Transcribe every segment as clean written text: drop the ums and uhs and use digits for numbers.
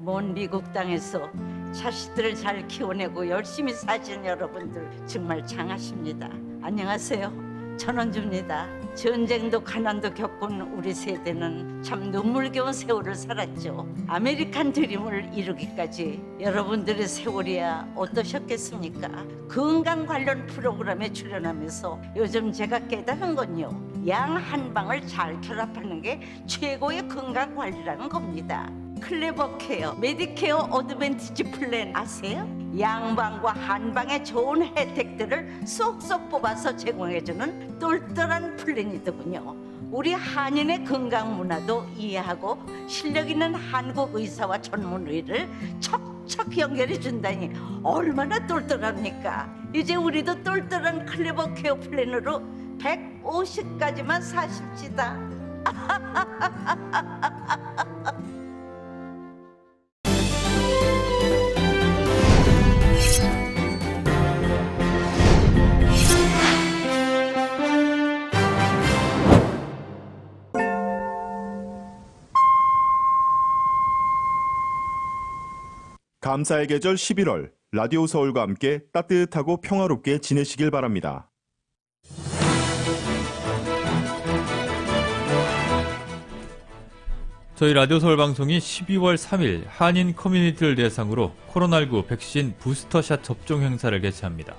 먼 미국 땅에서 자식들을 잘 키워내고 열심히 사신 여러분들 정말 장하십니다. 안녕하세요. 전원주입니다. 전쟁도 가난도 겪은 우리 세대는 참 눈물겨운 세월을 살았죠. 아메리칸 드림을 이루기까지 여러분들의 세월이야 어떠셨겠습니까? 건강 관련 프로그램에 출연하면서 요즘 제가 깨달은 건요, 양 한 방을 잘 결합하는 게 최고의 건강 관리라는 겁니다. 클레버 케어, 메디케어 어드밴티지 플랜 아세요? 양방과 한방의 좋은 혜택들을 쏙쏙 뽑아서 제공해주는 똘똘한 플랜이더군요. 우리 한인의 건강 문화도 이해하고 실력 있는 한국 의사와 전문의를 척척 연결해 준다니 얼마나 똘똘합니까? 이제 우리도 똘똘한 클레버 케어 플랜으로 150까지만 사십시다. 감사의 계절 11월 라디오 서울과 함께 따뜻하고 평화롭게 지내시길 바랍니다. 저희 라디오 서울 방송이 12월 3일 한인 커뮤니티를 대상으로 코로나19 백신 부스터샷 접종 행사를 개최합니다.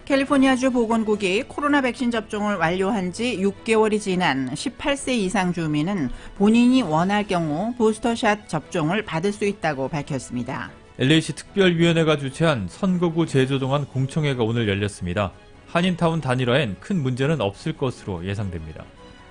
캘리포니아주 보건국이 코로나 백신 접종을 완료한 지 6개월이 지난 18세 이상 주민은 본인이 원할 경우 부스터샷 접종을 받을 수 있다고 밝혔습니다. LA시 특별위원회가 주최한 선거구 재조정안 공청회가 오늘 열렸습니다. 한인타운 단일화엔 큰 문제는 없을 것으로 예상됩니다.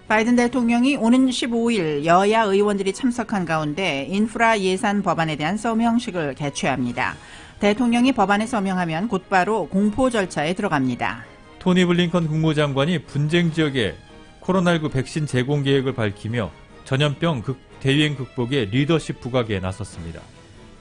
바이든 대통령이 오는 15일 여야 의원들이 참석한 가운데 인프라 예산 법안에 대한 서명식을 개최합니다. 대통령이 법안에 서명하면 곧바로 공포 절차에 들어갑니다. 토니 블링컨 국무장관이 분쟁 지역에 코로나19 백신 제공 계획을 밝히며 전염병 대유행 극복에 리더십 부각에 나섰습니다.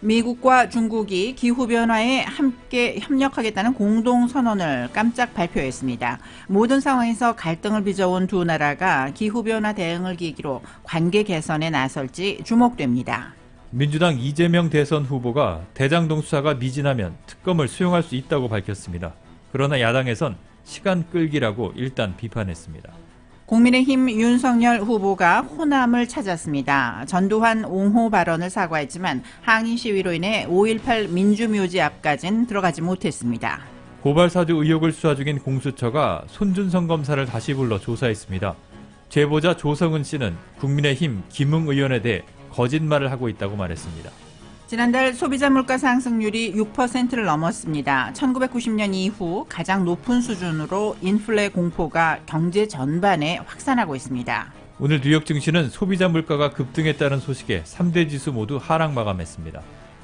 미국과 중국이 기후변화에 함께 협력하겠다는 공동선언을 깜짝 발표했습니다. 모든 상황에서 갈등을 빚어온 두 나라가 기후변화 대응을 계기로 관계 개선에 나설지 주목됩니다. 민주당 이재명 대선 후보가 대장동 수사가 미진하면 특검을 수용할 수 있다고 밝혔습니다. 그러나 야당에선 시간 끌기라고 일단 비판했습니다. 국민의힘 윤석열 후보가 호남을 찾았습니다. 전두환 옹호 발언을 사과했지만 항의 시위로 인해 5.18 민주묘지 앞까지는 들어가지 못했습니다. 고발사주 의혹을 수사 중인 공수처가 손준성 검사를 다시 불러 조사했습니다. 제보자 조성은 씨는 국민의힘 김웅 의원에 대해 거짓말을 하고 있다고 말했습니다. 지난달 소비자 물가 상승률이 6%를 넘었습니다. 1990년 이후 가장 높은 수준으로 인플레 공포가 경제 전반에 확산하고 있습니다. 오늘 뉴욕 증시는 소비자 물가가 급등했다는 소식에 3대 지수 모두 하락 마감했습니다.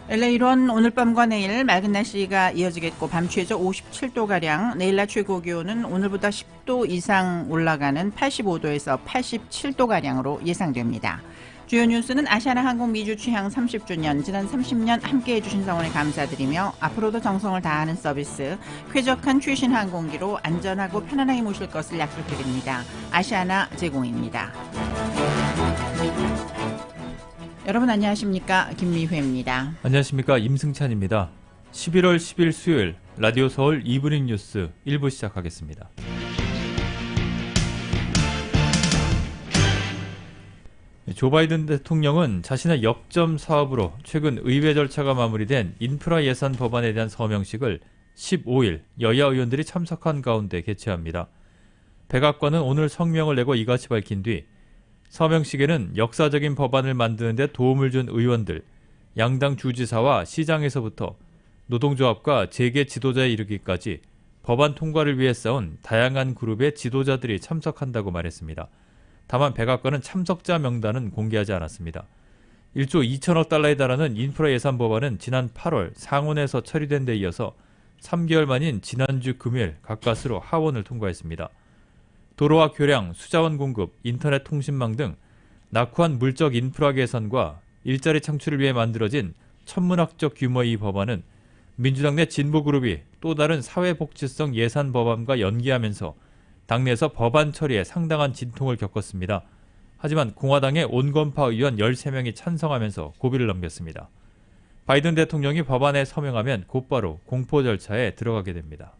LA론 오늘 밤과 내일 맑은 날씨가 이어지겠고 밤 최저 57도가량, 내일 낮 최고 기온은 오늘보다 10도 이상 올라가는 85도에서 87도가량으로 예상됩니다. 주요 뉴스는 아시아나 항공 미주 취향 30주년, 지난 30년 함께해 주신 성원에 감사드리며 앞으로도 정성을 다하는 서비스, 쾌적한 최신 항공기로 안전하고 편안하게 모실 것을 약속드립니다. 아시아나 제공입니다. 여러분 안녕하십니까? 김미회입니다. 안녕하십니까? 임승찬입니다. 11월 10일 수요일 라디오 서울 이브닝 뉴스 1부 시작하겠습니다. 조 바이든 대통령은 자신의 역점 사업으로 최근 의회 절차가 마무리된 인프라 예산 법안에 대한 서명식을 15일 여야 의원들이 참석한 가운데 개최합니다. 백악관은 오늘 성명을 내고 이같이 밝힌 뒤 서명식에는 역사적인 법안을 만드는 데 도움을 준 의원들, 양당 주지사와 시장에서부터 노동조합과 재계 지도자에 이르기까지 법안 통과를 위해 싸운 다양한 그룹의 지도자들이 참석한다고 말했습니다. 다만 백악관은 참석자 명단은 공개하지 않았습니다. 1조 2천억 달러에 달하는 인프라 예산 법안은 지난 8월 상원에서 처리된 데 이어서 3개월 만인 지난주 금요일 가까스로 하원을 통과했습니다. 도로와 교량, 수자원 공급, 인터넷 통신망 등 낙후한 물적 인프라 개선과 일자리 창출을 위해 만들어진 천문학적 규모의 이 법안은 민주당 내 진보그룹이 또 다른 사회복지성 예산 법안과 연기하면서 당내에서 법안 처리에 상당한 진통을 겪었습니다. 하지만 공화당의 온건파 의원 13명이 찬성하면서 고비를 넘겼습니다. 바이든 대통령이 법안에 서명하면 곧바로 공포 절차에 들어가게 됩니다.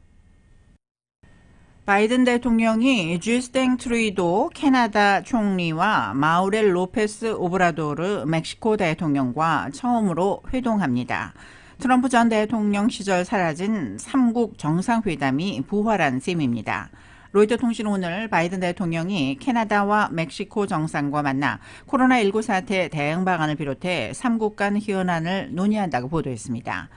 바이든 대통령이 주스팅 트루도 캐나다 총리와 마우렐 로페스 오브라도르 멕시코 대통령과 처음으로 회동합니다. 트럼프 전 대통령 시절 사라진 3국 정상회담이 부활한 셈입니다. 로이터 통신은 오늘 바이든 대통령이 캐나다와 멕시코 정상과 만나 코로나19 사태 대응 방안을 비롯해 3국 간 현안을 논의한다고 보도했습니다.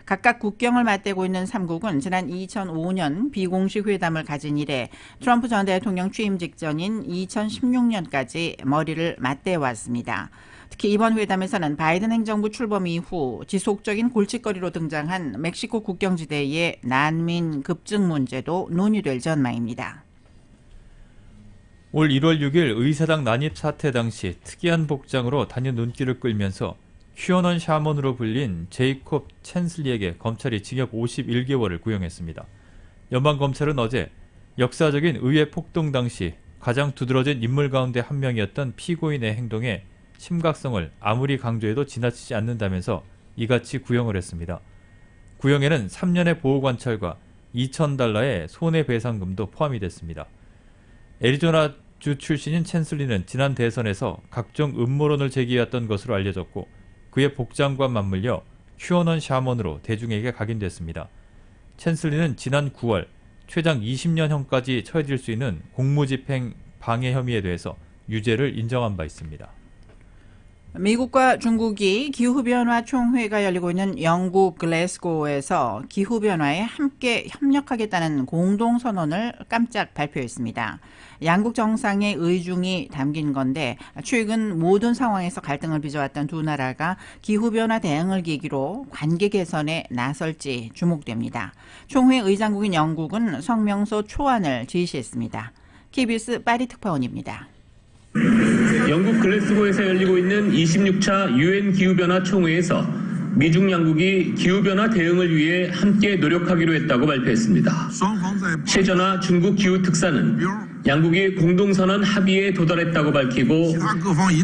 각각 국경을 맞대고 있는 3국은 지난 2005년 비공식 회담을 가진 이래 트럼프 전 대통령 취임 직전인 2016년까지 머리를 맞대왔습니다. 특히 이번 회담에서는 바이든 행정부 출범 이후 지속적인 골칫거리로 등장한 멕시코 국경지대의 난민 급증 문제도 논의될 전망입니다. 올 1월 6일 의사당 난입 사태 당시 특이한 복장으로 단연 눈길을 끌면서 큐어넌 샤먼으로 불린 제이콥 챈슬리에게 검찰이 징역 51개월을 구형했습니다. 연방검찰은 어제 역사적인 의회 폭동 당시 가장 두드러진 인물 가운데 한 명이었던 피고인의 행동에 심각성을 아무리 강조해도 지나치지 않는다면서 이같이 구형을 했습니다. 구형에는 3년의 보호관찰과 $2,000의 손해배상금도 포함이 됐습니다. 애리조나주 출신인 챈슬리는 지난 대선에서 각종 음모론을 제기해왔던 것으로 알려졌고 그의 복장과 맞물려 큐어넌 샤먼으로 대중에게 각인됐습니다. 챈슬리는 지난 9월 최장 20년형까지 처해질 수 있는 공무집행 방해 혐의에 대해서 유죄를 인정한 바 있습니다. 미국과 중국이 기후변화 총회가 열리고 있는 영국 글래스고에서 기후변화에 함께 협력하겠다는 공동선언을 깜짝 발표했습니다. 양국 정상의 의중이 담긴 건데 최근 모든 상황에서 갈등을 빚어왔던 두 나라가 기후변화 대응을 계기로 관계 개선에 나설지 주목됩니다. 총회 의장국인 영국은 성명서 초안을 제시했습니다. KBS 파리 특파원입니다. 영국 글래스고에서 열리고 있는 26차 UN 기후변화 총회에서 미중 양국이 기후변화 대응을 위해 함께 노력하기로 했다고 발표했습니다. 최전화 중국 기후특사는 양국이 공동선언 합의에 도달했다고 밝히고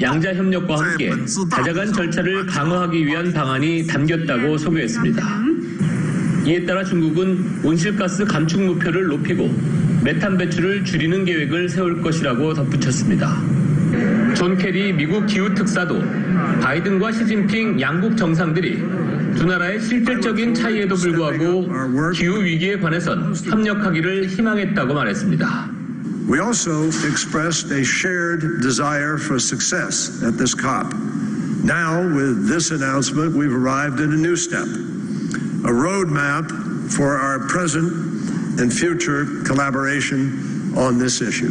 양자 협력과 함께 다자간 절차를 강화하기 위한 방안이 담겼다고 소개했습니다. 이에 따라 중국은 온실가스 감축 목표를 높이고 메탄 배출을 줄이는 계획을 세울 것이라고 덧붙였습니다. 존 케리 미국 기후특사도 바이든과 시진핑 양국 정상들이 두 나라의 실질적인 차이에도 불구하고 기후위기에 관해선 협력하기를 희망했다고 말했습니다. We also expressed a shared desire for success at this COP. Now, with this announcement, we've arrived at a new step, a roadmap for our present and future collaboration on this issue.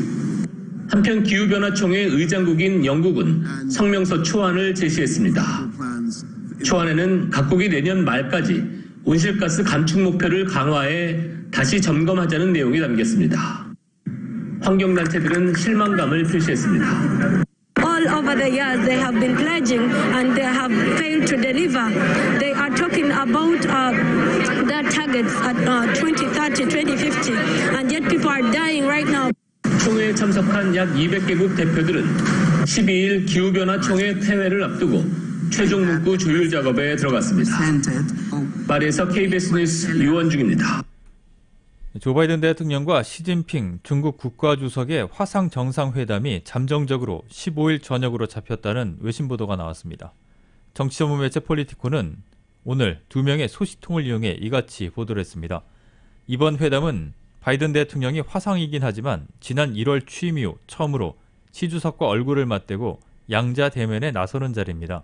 한편 기후변화총회 의장국인 영국은 성명서 초안을 제시했습니다. 초안에는 각국이 내년 말까지 온실가스 감축 목표를 강화해 다시 점검하자는 내용이 담겼습니다. 환경단체들은 실망감을 표시했습니다. All over the years they have been pledging and they have failed to deliver. They are talking about their targets at 2030, 2050 and yet people are dying right now. 총회에 참석한 약 200개국 대표들은 12일 기후변화 총회 폐회를 앞두고 최종 문구 조율 작업에 들어갔습니다. 파리에서 KBS 뉴스 유원중입니다. 조 바이든 대통령과 시진핑 중국 국가주석의 화상 정상회담이 잠정적으로 15일 저녁으로 잡혔다는 외신 보도가 나왔습니다. 정치 전문 매체 폴리티코는 오늘 두 명의 소식통을 이용해 이같이 보도를 했습니다. 이번 회담은 바이든 대통령이 화상이긴 하지만 지난 1월 취임 이후 처음으로 시 주석과 얼굴을 맞대고 양자 대면에 나서는 자리입니다.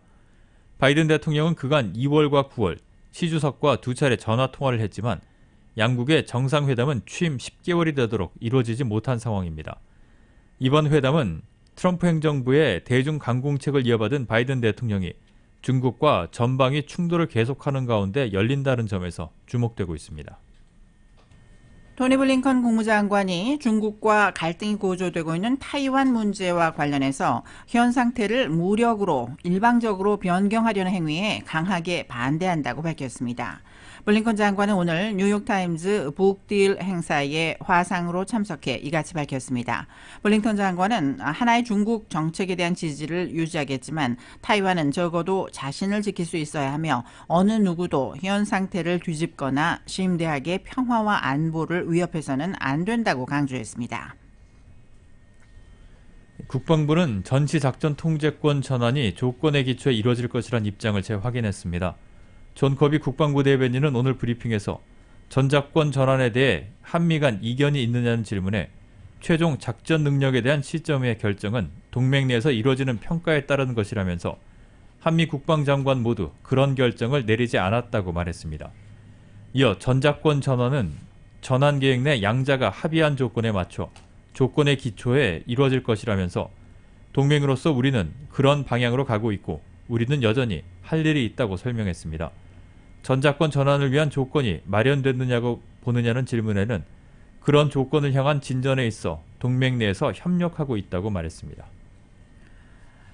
바이든 대통령은 그간 2월과 9월 시 주석과 두 차례 전화 통화를 했지만 양국의 정상회담은 취임 10개월이 되도록 이루어지지 못한 상황입니다. 이번 회담은 트럼프 행정부의 대중 강공책을 이어받은 바이든 대통령이 중국과 전방위 충돌을 계속하는 가운데 열린다는 점에서 주목되고 있습니다. 토니 블링컨 국무장관이 중국과 갈등이 고조되고 있는 타이완 문제와 관련해서 현 상태를 무력으로 일방적으로 변경하려는 행위에 강하게 반대한다고 밝혔습니다. 블링컨 장관은 오늘 뉴욕타임즈 북딜 행사에 화상으로 참석해 이같이 밝혔습니다. 블링컨 장관은 하나의 중국 정책에 대한 지지를 유지하겠지만 타이완은 적어도 자신을 지킬 수 있어야 하며 어느 누구도 현 상태를 뒤집거나 심대하게 평화와 안보를 위협해서는 안 된다고 강조했습니다. 국방부는 전시작전 통제권 전환이 조건에 기초해 이루어질 것이란 입장을 재확인했습니다. 존 커비 국방부 대변인은 오늘 브리핑에서 전작권 전환에 대해 한미 간 이견이 있느냐는 질문에 최종 작전 능력에 대한 시점의 결정은 동맹 내에서 이루어지는 평가에 따른 것이라면서 한미 국방장관 모두 그런 결정을 내리지 않았다고 말했습니다. 이어 전작권 전환은 전환 계획 내 양자가 합의한 조건에 맞춰 조건의 기초에 이루어질 것이라면서 동맹으로서 우리는 그런 방향으로 가고 있고 우리는 여전히 할 일이 있다고 설명했습니다. 전작권 전환을 위한 조건이 마련됐느냐고 보느냐는 질문에는 그런 조건을 향한 진전에 있어 동맹 내에서 협력하고 있다고 말했습니다.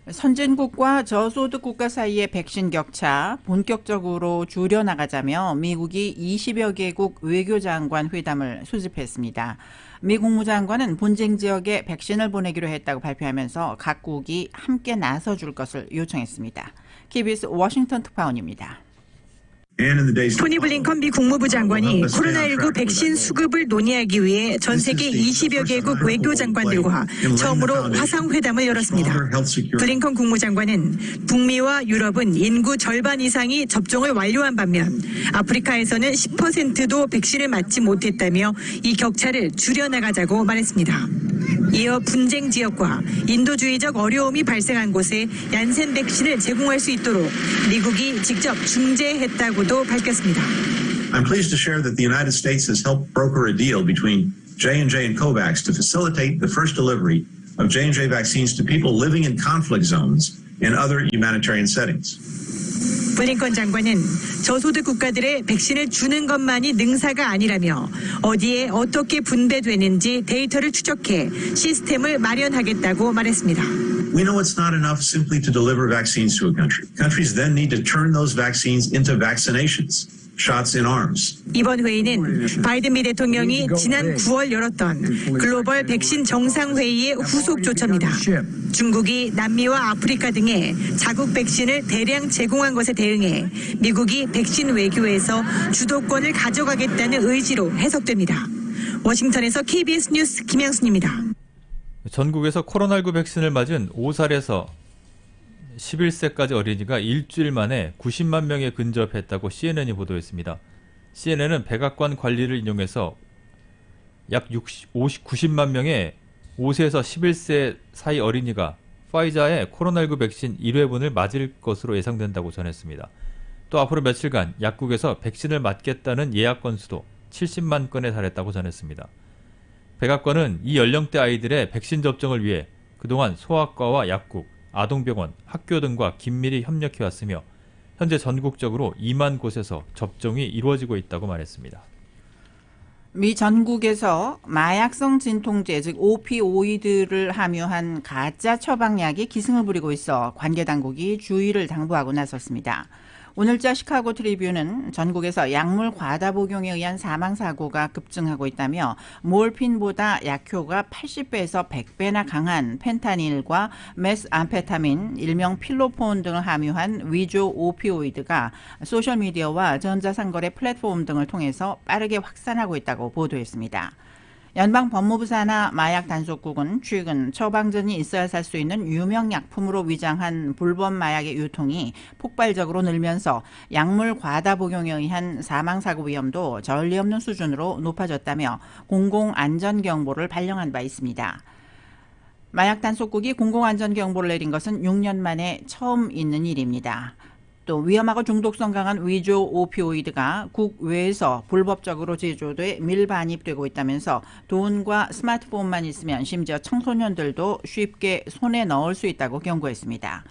선진국과 저소득 국가 사이의 백신 격차 본격적으로 줄여나가자며 미국이 20여 개국 외교장관 회담을 수집했습니다. 미 국무장관은 분쟁 지역에 백신을 보내기로 했다고 발표하면서 각국이 함께 나서줄 것을 요청했습니다. KBS 워싱턴 특파원입니다. 토니 블링컨 미 국무부 장관이 코로나19 백신 수급을 논의하기 위해 전 세계 20여 개국 외교장관들과 처음으로 화상회담을 열었습니다. 블링컨 국무장관은 북미와 유럽은 인구 절반 이상이 접종을 완료한 반면 아프리카에서는 10%도 백신을 맞지 못했다며 이 격차를 줄여나가자고 말했습니다. 이어 분쟁 지역과 인도주의적 어려움이 발생한 곳에 얀센 백신을 제공할 수 있도록 미국이 직접 중재했다고도 밝혔습니다. I'm pleased to share that the United States has helped broker a deal between J&J and COVAX to facilitate the first delivery of J&J vaccines to people living in conflict zones and other humanitarian settings. 블링컨 장관은 저소득 국가들의 백신을 주는 것만이 능사가 아니라며 어디에 어떻게 분배되는지 데이터를 추적해 시스템을 마련하겠다고 말했습니다. We know it's not enough simply to deliver vaccines to a country. Countries then need to turn those vaccines into vaccinations. Shots in arms. 이번 회의는 바이든 미 대통령이 지난 9월 열었던 글로벌 백신 정상회의의 후속 조처입니다. 중국이 남미와 아프리카 등에 자국 백신을 대량 제공한 것에 대응해 미국이 백신 외교에서 주도권을 가져가겠다는 의지로 해석됩니다. 워싱턴에서 KBS 뉴스 김양순입니다. 전국에서 코로나19 백신을 맞은 5살에서 11세까지 어린이가 일주일 만에 90만 명에 근접했다고 CNN이 보도했습니다. CNN은 백악관 관리를 인용해서 약 90만 명의 5세에서 11세 사이 어린이가 파이자의 코로나19 백신 1회분을 맞을 것으로 예상된다고 전했습니다. 또 앞으로 며칠간 약국에서 백신을 맞겠다는 예약 건수도 70만 건에 달했다고 전했습니다. 백악관은 이 연령대 아이들의 백신 접종을 위해 그동안 소아과와 약국, 아동병원, 학교 등과 긴밀히 협력해왔으며 현재 전국적으로 2만 곳에서 접종이 이루어지고 있다고 말했습니다. 미 전국에서 마약성 진통제 즉 오피오이드를 함유한 가짜 처방약이 기승을 부리고 있어 관계 당국이 주의를 당부하고 나섰습니다. 오늘자 시카고 트리뷴은 전국에서 약물 과다 복용에 의한 사망 사고가 급증하고 있다며 몰핀보다 약효가 80배에서 100배나 강한 펜타닐과 메스암페타민, 일명 필로폰 등을 함유한 위조 오피오이드가 소셜미디어와 전자상거래 플랫폼 등을 통해서 빠르게 확산하고 있다고 보도했습니다. 연방법무부 산하 마약단속국은 최근 처방전이 있어야 살 수 있는 유명 약품으로 위장한 불법 마약의 유통이 폭발적으로 늘면서 약물 과다 복용에 의한 사망사고 위험도 전례 없는 수준으로 높아졌다며 공공안전경보를 발령한 바 있습니다. 마약단속국이 공공안전경보를 내린 것은 6년 만에 처음 있는 일입니다. 또 위험하고 중독성 강한 위조 오피오이드가 국외에서 불법적으로 제조돼 밀반입되고 있다면서 돈과 스마트폰만 있으면 심지어 청소년들도 쉽게 손에 넣을 수 있다고 경고했습니다.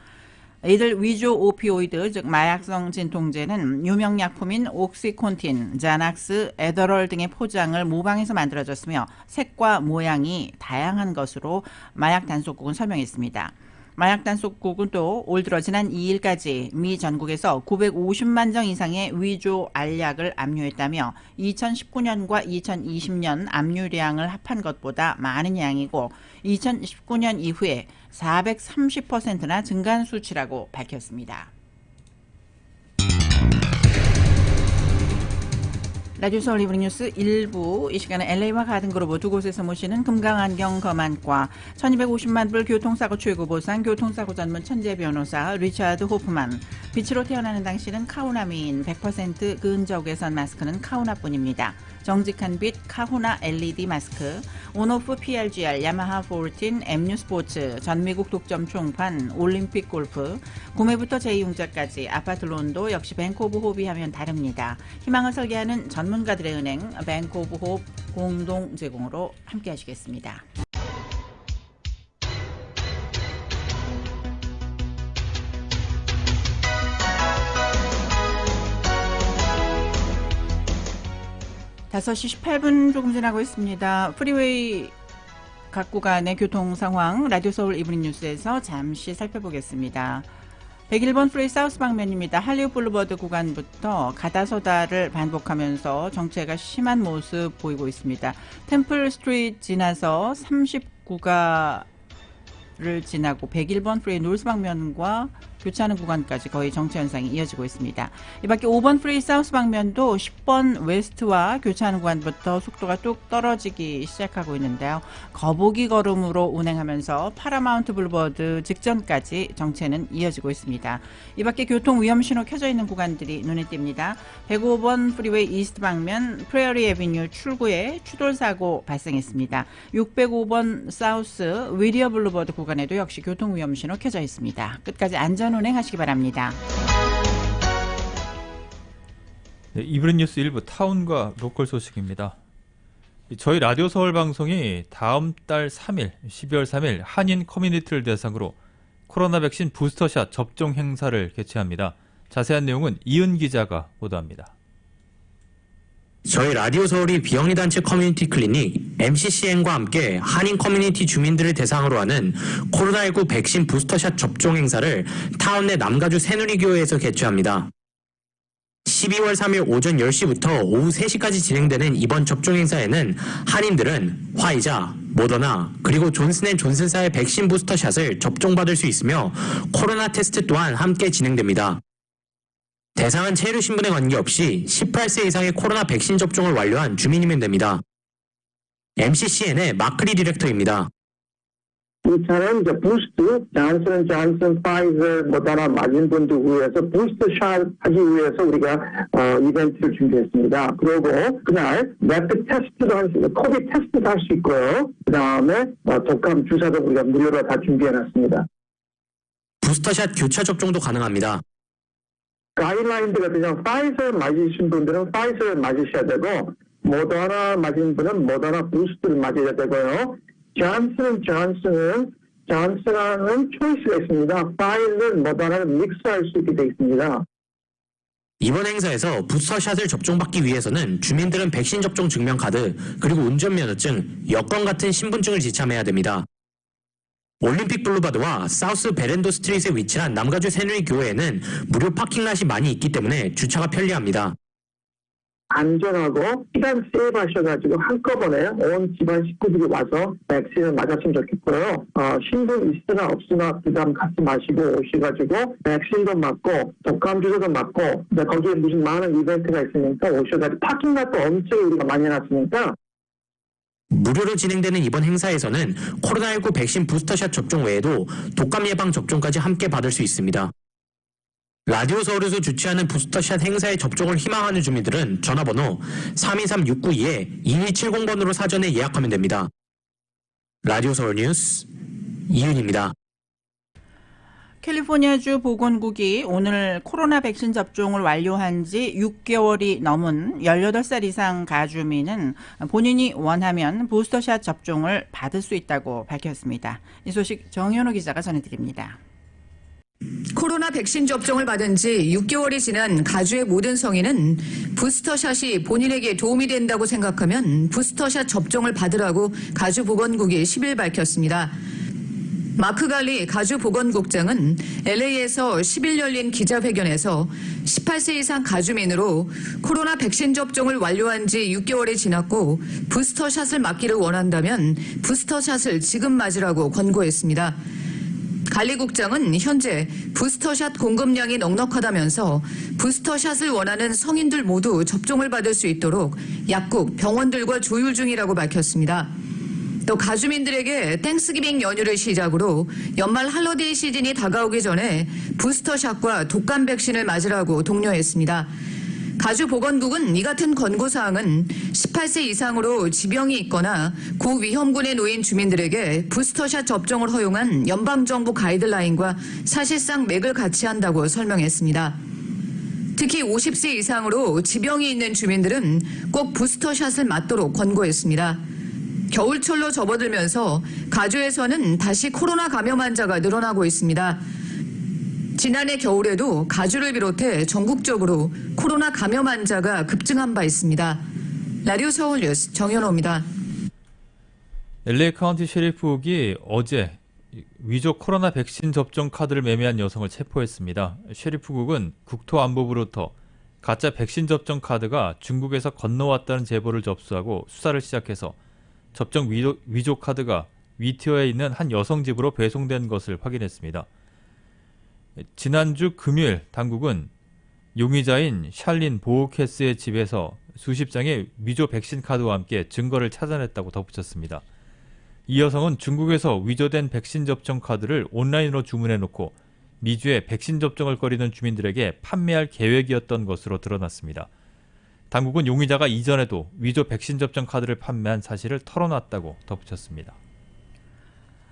이들 위조 오피오이드, 즉 마약성 진통제는 유명 약품인 옥시콘틴, 자낙스, 에더럴 등의 포장을 모방해서 만들어졌으며 색과 모양이 다양한 것으로 마약 단속국은 설명했습니다. 마약 단속국은 또 올 들어 지난 2일까지 미 전국에서 950만 정 이상의 위조 알약을 압류했다며 2019년과 2020년 압류량을 합한 것보다 많은 양이고 2019년 이후에 430%나 증가한 수치라고 밝혔습니다. 라디오 서울 이브닝 뉴스 1부, 이 시간은 LA와 가든그로브 두 곳에서 모시는 금강안경 검안과 1250만 불 교통사고 최고 보상 교통사고 전문 천재 변호사 리차드 호프만, 빛으로 태어나는 당신은 카우나미인 100% 근적외선 마스크는 카우나뿐입니다. 정직한 빛 카후나 LED 마스크, 온오프 PRGR, 야마하 14, MU 스포츠, 전미국 독점 총판, 올림픽 골프, 구매부터 제2융자까지 아파트 론도 역시 뱅크오브 호흡이 하면 다릅니다. 희망을 설계하는 전문가들의 은행 뱅크오브 호흡 공동 제공으로 함께 하시겠습니다. 다섯 시 18분 조금 지나고 있습니다. 프리웨이 각 구간의 교통 상황 라디오 서울 이브닝 뉴스에서 잠시 살펴보겠습니다. 101번 프레이 사우스 방면입니다. 할리우드 블루버드 구간부터 가다서다를 반복하면서 정체가 심한 모습 보이고 있습니다. 템플 스트리트 지나서 39가를 지나고 101번 프레이 노스 방면과 교차하는 구간까지 거의 정체 현상이 이어지고 있습니다. 이 밖에 5번 프레이 사우스 방면도 10번 웨스트와 교차하는 구간부터 속도가 뚝 떨어지기 시작하고 있는데요. 거북이 걸음으로 운행하면서 파라마운트 블루버드 직전까지 정체는 이어지고 있습니다. 이 밖에 교통 위험 신호 켜져 있는 구간들이 눈에 띕니다. 105번 프리웨이 이스트 방면 프레어리 애비뉴 출구에 추돌 사고 발생했습니다. 605번 사우스 위리어 블루버드 구간에도 역시 교통 위험 신호 켜져 있습니다. 끝까지 안전 운행하시기 바랍니다. 네, 이브닝 뉴스 1부 타운과 로컬 소식입니다. 저희 라디오 서울 방송이 다음 달 3일, 12월 3일 한인 커뮤니티를 대상으로 코로나 백신 부스터샷 접종 행사를 개최합니다. 자세한 내용은 이은 기자가 보도합니다. 저희 라디오 서울이 비영리 단체 커뮤니티 클리닉 MCCN과 함께 한인 커뮤니티 주민들을 대상으로 하는 코로나19 백신 부스터샷 접종 행사를 타운 내 남가주 새누리교회에서 개최합니다. 12월 3일 오전 10시부터 오후 3시까지 진행되는 이번 접종 행사에는 한인들은 화이자, 모더나, 그리고 존슨앤존슨사의 백신 부스터샷을 접종받을 수 있으며 코로나 테스트 또한 함께 진행됩니다. 대상은 체류 신분에 관계없이 18세 이상의 코로나 백신 접종을 완료한 주민이면 됩니다. MCCN의 마크리 디렉터입니다. 이 차는 이제 부스트, 존슨, 파이저, 모더나 맞은 분들 위해서 부스트 샷 하기 위해서 우리가 이벤트를 준비했습니다. 그리고 그날 래피드 테스트도 할 수 있고, 코비드 테스트도 할 수 있고요. 그 다음에 독감 주사도 우리가 무료로 다 준비해놨습니다. 부스터샷 교차 접종도 가능합니다. 가이드라인들은 그냥 파이저 맞으신 분들은 파이저를 맞으셔야 되고, 모더나 맞은 분은 모더나 부스트를 맞아야 되고요. 존슨은 초이스가 있습니다. 파이저는 모더나를 믹스할 수 있게 되어 있습니다. 이번 행사에서 부스터샷을 접종받기 위해서는 주민들은 백신 접종 증명 카드, 그리고 운전면허증, 여권 같은 신분증을 지참해야 됩니다. 올림픽 블루바드와 사우스 베렌도 스트리트에 위치한 남가주 새누리 교회에는 무료 파킹랏이 많이 있기 때문에 주차가 편리합니다. 안전하고 시간 세이브 하셔가지고 한꺼번에 온 집안 식구들이 와서 백신을 맞았으면 좋겠고요. 신분 있으나 없으나 부담 갖지 마시고 오셔가지고 백신도 맞고 독감 주사도 맞고 거기에 무슨 많은 이벤트가 있으니까 오셔가지고 파킹랏도 엄청 우리가 많이 해놨으니까. 무료로 진행되는 이번 행사에서는 코로나19 백신 부스터샷 접종 외에도 독감 예방 접종까지 함께 받을 수 있습니다. 라디오 서울에서 주최하는 부스터샷 행사에 접종을 희망하는 주민들은 전화번호 323-692-2170번으로 사전에 예약하면 됩니다. 라디오 서울 뉴스 이윤입니다. 캘리포니아주 보건국이 오늘 코로나 백신 접종을 완료한 지 6개월이 넘은 18살 이상 가주민은 본인이 원하면 부스터샷 접종을 받을 수 있다고 밝혔습니다. 이 소식 정현호 기자가 전해드립니다. 코로나 백신 접종을 받은 지 6개월이 지난 가주의 모든 성인은 부스터샷이 본인에게 도움이 된다고 생각하면 부스터샷 접종을 받으라고 가주보건국이 10일 밝혔습니다. 마크 갈리 가주보건국장은 LA에서 10일 열린 기자회견에서 18세 이상 가주민으로 코로나 백신 접종을 완료한 지 6개월이 지났고 부스터샷을 맞기를 원한다면 부스터샷을 지금 맞으라고 권고했습니다. 갈리 국장은 현재 부스터샷 공급량이 넉넉하다면서 부스터샷을 원하는 성인들 모두 접종을 받을 수 있도록 약국, 병원들과 조율 중이라고 밝혔습니다. 또 가주민들에게 땡스기빙 연휴를 시작으로 연말 할러데이 시즌이 다가오기 전에 부스터샷과 독감 백신을 맞으라고 독려했습니다. 가주보건국은 이 같은 권고사항은 18세 이상으로 지병이 있거나 고위험군에 놓인 주민들에게 부스터샷 접종을 허용한 연방정부 가이드라인과 사실상 맥을 같이 한다고 설명했습니다. 특히 50세 이상으로 지병이 있는 주민들은 꼭 부스터샷을 맞도록 권고했습니다. 겨울철로 접어들면서 가주에서는 다시 코로나 감염 환자가 늘어나고 있습니다. 지난해 겨울에도 가주를 비롯해 전국적으로 코로나 감염 환자가 급증한 바 있습니다. 라디오 서울 뉴스 정현호입니다. LA 카운티 셰리프국이 어제 위조 코로나 백신 접종 카드를 매매한 여성을 체포했습니다. 셰리프국은 국토안보부로부터 가짜 백신 접종 카드가 중국에서 건너왔다는 제보를 접수하고 수사를 시작해서 접종 위조 카드가 위티어에 있는 한 여성 집으로 배송된 것을 확인했습니다. 지난주 금요일 당국은 용의자인 샬린 보우캐스의 집에서 수십 장의 위조 백신 카드와 함께 증거를 찾아냈다고 덧붙였습니다. 이 여성은 중국에서 위조된 백신 접종 카드를 온라인으로 주문해놓고 미주에 백신 접종을 거리는 주민들에게 판매할 계획이었던 것으로 드러났습니다. 당국은 용의자가 이전에도 위조 백신 접종 카드를 판매한 사실을 털어놨다고 덧붙였습니다.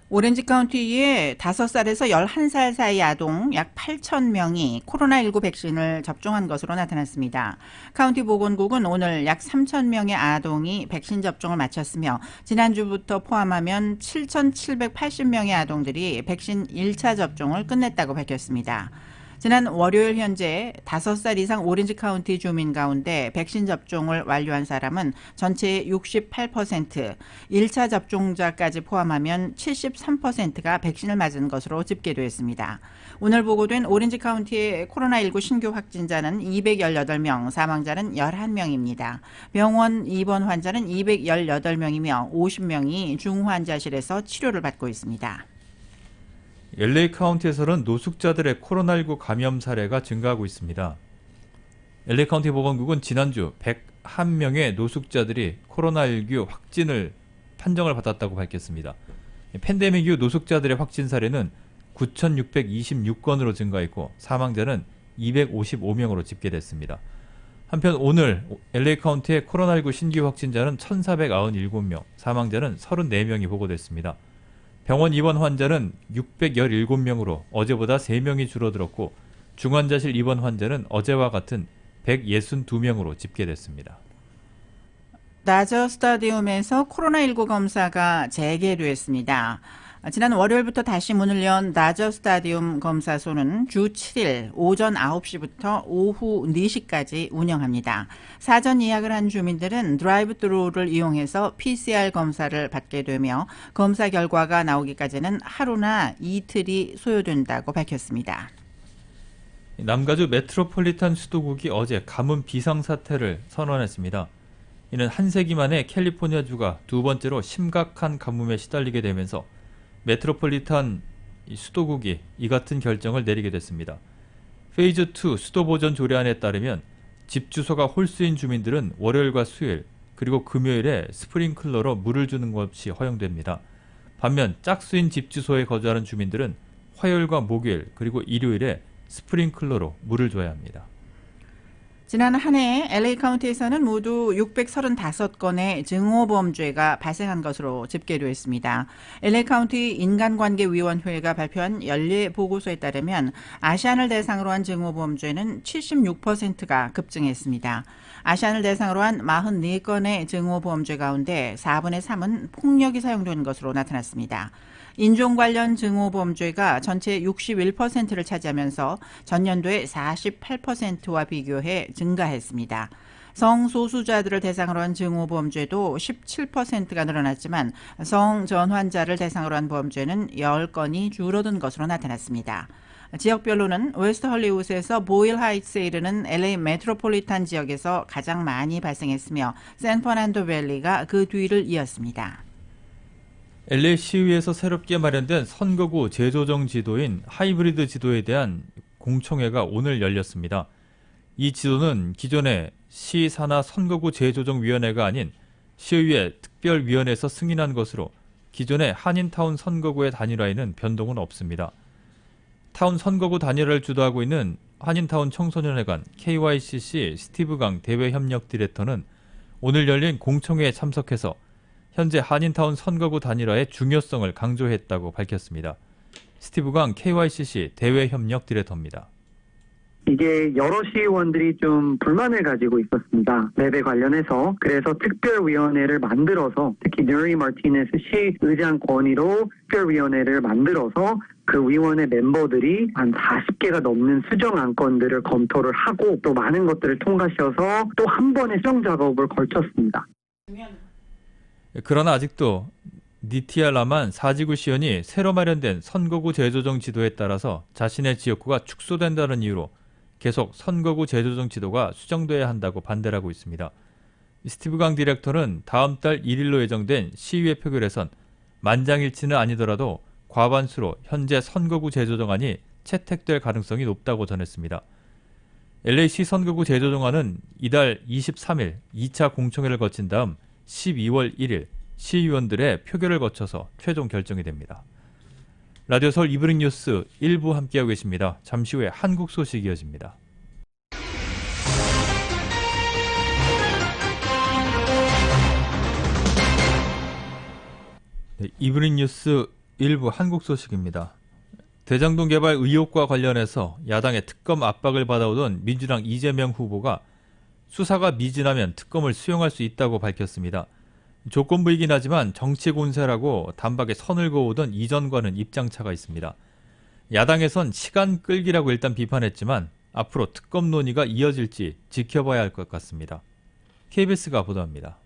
오렌지 카운티에 5살에서 11살 사이 아동 약 8,000명이 코로나19 백신을 접종한 것으로 나타났습니다. 카운티 보건국은 오늘 약 3,000명의 아동이 백신 접종을 마쳤으며 지난주부터 포함하면 7,780명의 아동들이 백신 1차 접종을 끝냈다고 밝혔습니다. 지난 월요일 현재 5살 이상 오렌지 카운티 주민 가운데 백신 접종을 완료한 사람은 전체의 68%, 1차 접종자까지 포함하면 73%가 백신을 맞은 것으로 집계됐습니다. 오늘 보고된 오렌지 카운티의 코로나19 신규 확진자는 218명, 사망자는 11명입니다. 병원 입원 환자는 218명이며 50명이 중환자실에서 치료를 받고 있습니다. LA 카운티에서는 노숙자들의 코로나19 감염 사례가 증가하고 있습니다. LA 카운티 보건국은 지난주 101명의 노숙자들이 코로나19 확진을 판정을 받았다고 밝혔습니다. 팬데믹 이후 노숙자들의 확진 사례는 9,626건으로 증가했고 사망자는 255명으로 집계됐습니다. 한편 오늘 LA 카운티의 코로나19 신규 확진자는 1,497명, 사망자는 34명이 보고됐습니다. 병원 입원 환자는 617명으로 어제보다 3명이 줄어들었고 중환자실 입원 환자는 어제와 같은 162명으로 집계됐습니다. 다저 스타디움에서 코로나19 검사가 재개됐습니다. 지난 월요일부터 다시 문을 연 다저 스타디움 검사소는 주 7일 오전 9시부터 오후 4시까지 운영합니다. 사전 예약을 한 주민들은 드라이브-스루를 이용해서 PCR 검사를 받게 되며 검사 결과가 나오기까지는 하루나 이틀이 소요된다고 밝혔습니다. 남가주 메트로폴리탄 수도국이 어제 가뭄 비상사태를 선언했습니다. 이는 한 세기 만에 캘리포니아주가 두 번째로 심각한 가뭄에 시달리게 되면서 메트로폴리탄 수도국이 이 같은 결정을 내리게 됐습니다. 페이즈 2 수도보전 조례안에 따르면 집 주소가 홀수인 주민들은 월요일과 수요일 그리고 금요일에 스프링클러로 물을 주는 것이 허용됩니다. 반면 짝수인 집 주소에 거주하는 주민들은 화요일과 목요일 그리고 일요일에 스프링클러로 물을 줘야 합니다. 지난 한 해 LA 카운티에서는 모두 635건의 증오범죄가 발생한 것으로 집계됐습니다. LA 카운티 인간관계위원회가 발표한 연례 보고서에 따르면 아시안을 대상으로 한 증오범죄는 76%가 급증했습니다. 아시안을 대상으로 한 44건의 증오범죄 가운데 4분의 3은 폭력이 사용된 것으로 나타났습니다. 인종 관련 증오범죄가 전체 61%를 차지하면서 전년도의 48%와 비교해 증가했습니다. 성소수자들을 대상으로 한 증오범죄도 17%가 늘어났지만 성전환자를 대상으로 한 범죄는 10건이 줄어든 것으로 나타났습니다. 지역별로는 웨스트 헐리우드에서 보일 하이츠에 이르는 LA 메트로폴리탄 지역에서 가장 많이 발생했으며 샌퍼난도 밸리가 그 뒤를 이었습니다. LA 시의회에서 새롭게 마련된 선거구 재조정 지도인 하이브리드 지도에 대한 공청회가 오늘 열렸습니다. 이 지도는 기존의 시 산하 선거구 재조정위원회가 아닌 시의회 특별위원회에서 승인한 것으로 기존의 한인타운 선거구의 단일화에는 변동은 없습니다. 타운 선거구 단일화를 주도하고 있는 한인타운 청소년회관 KYCC 스티브 강 대외협력 디렉터는 오늘 열린 공청회에 참석해서 현재 한인타운 선거구 단일화의 중요성을 강조했다고 밝혔습니다. 스티브 강 KYCC 대외협력 디렉터입니다. 이게 여러 시의원들이 좀 불만을 가지고 있었습니다. 랩에 관련해서. 그래서 특별위원회를 만들어서 특히 뉴리 마티네스 시의장 권위로 특별위원회를 만들어서 그 위원회 멤버들이 한 40개가 넘는 수정 안건들을 검토를 하고 또 많은 것들을 통과시켜서 또 한 번의 수정 작업을 걸쳤습니다. 그러나 아직도 니티아 라만 사지구 시의원이 새로 마련된 선거구 재조정 지도에 따라서 자신의 지역구가 축소된다는 이유로 계속 선거구 재조정 지도가 수정돼야 한다고 반대를 하고 있습니다. 스티브 강 디렉터는 다음 달 1일로 예정된 시의회 표결에선 만장일치는 아니더라도 과반수로 현재 선거구 재조정안이 채택될 가능성이 높다고 전했습니다. LA시 선거구 재조정안은 이달 23일 2차 공청회를 거친 다음 12월 1일 시의원들의 표결을 거쳐서 최종 결정이 됩니다. 라디오 서울 이브닝 뉴스 1부 함께하고 계십니다. 잠시 후에 한국 소식 이어집니다. 네, 이브닝 뉴스 1부 한국 소식입니다. 대장동 개발 의혹과 관련해서 야당의 특검 압박을 받아오던 민주당 이재명 후보가 수사가 미진하면 특검을 수용할 수 있다고 밝혔습니다. 조건부이긴 하지만 정치 공세라고 단박에 선을 그어오던 이전과는 입장차가 있습니다. 야당에선 시간 끌기라고 일단 비판했지만 앞으로 특검 논의가 이어질지 지켜봐야 할 것 같습니다. KBS가 보도합니다.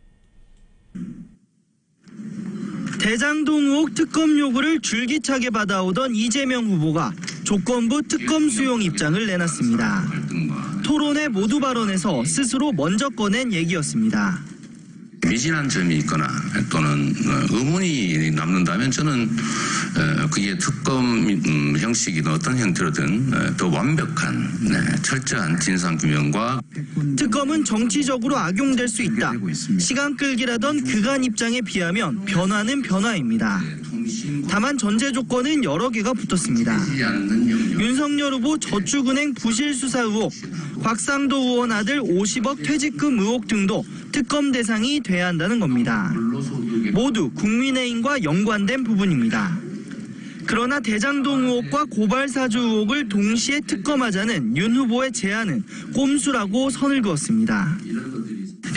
대장동 의혹 특검 요구를 줄기차게 받아오던 이재명 후보가 조건부 특검 수용 입장을 내놨습니다. 토론회 모두 발언에서 스스로 먼저 꺼낸 얘기였습니다. 미진한 점이 있거나 또는 의문이 남는다면 저는 그게 특검 형식이든 어떤 형태로든 더 완벽한 철저한 진상규명과 특검은 정치적으로 악용될 수 있다. 시간 끌기라던 그간 입장에 비하면 변화는 변화입니다. 다만 전제 조건은 여러 개가 붙었습니다. 윤석열 후보 저축은행 부실 수사 의혹, 곽상도 의원 아들 50억 퇴직금 의혹 등도 특검 대상이 돼야 한다는 겁니다. 모두 국민의힘과 연관된 부분입니다. 그러나 대장동 의혹과 고발사주 의혹을 동시에 특검하자는 윤 후보의 제안은 꼼수라고 선을 그었습니다.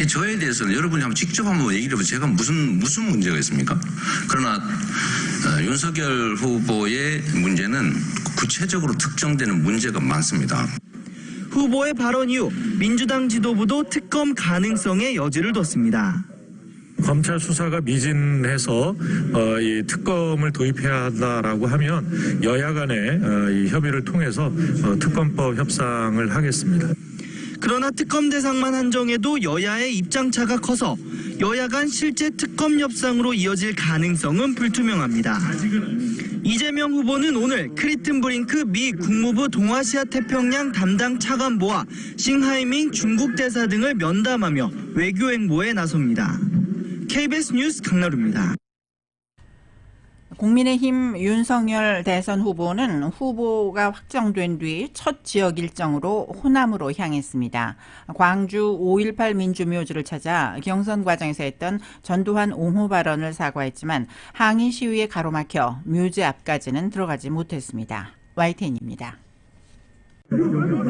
저에 대해서는 여러분이 한번 직접 한번 얘기를 해보세요. 제가 무슨 문제가 있습니까? 그러나 윤석열 후보의 문제는 구체적으로 특정되는 문제가 많습니다. 후보의 발언 이후 민주당 지도부도 특검 가능성에 여지를 뒀습니다. 검찰 수사가 미진해서 이 특검을 도입해야 한다라고 하면 여야 간의 이 협의를 통해서 특검법 협상을 하겠습니다. 그러나 특검 대상만 한정해도 여야의 입장차가 커서 여야 간 실제 특검 협상으로 이어질 가능성은 불투명합니다. 이재명 후보는 오늘 크리튼 브링크 미 국무부 동아시아 태평양 담당 차관보와 싱하이밍 중국 대사 등을 면담하며 외교 행보에 나섭니다. KBS 뉴스 강나루입니다. 국민의힘 윤석열 대선 후보는 후보가 확정된 뒤 첫 지역 일정으로 호남으로 향했습니다. 광주 5.18 민주묘지를 찾아 경선 과정에서 했던 전두환 옹호 발언을 사과했지만 항의 시위에 가로막혀 묘지 앞까지는 들어가지 못했습니다. YTN입니다.